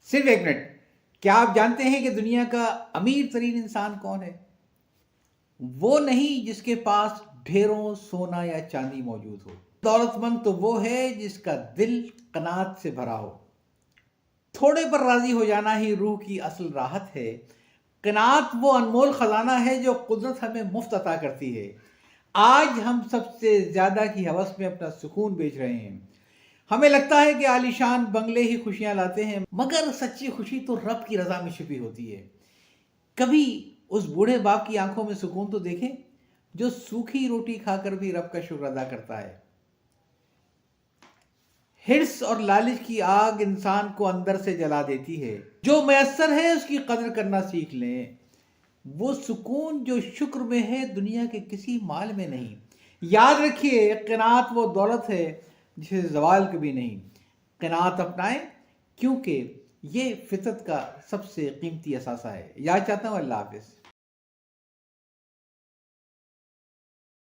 صرف ایک منٹ. کیا آپ جانتے ہیں کہ دنیا کا امیر ترین انسان کون ہے؟ وہ نہیں جس کے پاس ڈھیروں سونا یا چاندی موجود ہو. دولت مند تو وہ ہے جس کا دل قناعت سے بھرا ہو. تھوڑے پر راضی ہو جانا ہی روح کی اصل راحت ہے. قناعت وہ انمول خزانہ ہے جو قدرت ہمیں مفت عطا کرتی ہے. آج ہم سب سے زیادہ کی ہوس میں اپنا سکون بیچ رہے ہیں. ہمیں لگتا ہے کہ عالیشان بنگلے ہی خوشیاں لاتے ہیں، مگر سچی خوشی تو رب کی رضا میں چھپی ہوتی ہے. کبھی اس بوڑھے باپ کی آنکھوں میں سکون تو دیکھیں جو سوکھی روٹی کھا کر بھی رب کا شکر ادا کرتا ہے. ہرس اور لالچ کی آگ انسان کو اندر سے جلا دیتی ہے. جو میسر ہے اس کی قدر کرنا سیکھ لیں. وہ سکون جو شکر میں ہے دنیا کے کسی مال میں نہیں. یاد رکھیے، قناعت وہ دولت ہے جسے زوال کبھی نہیں. قناعت اپنائیں کیونکہ یہ فطرت کا سب سے قیمتی اثاثہ ہے. یاد چاہتا ہوں. اللہ حافظ.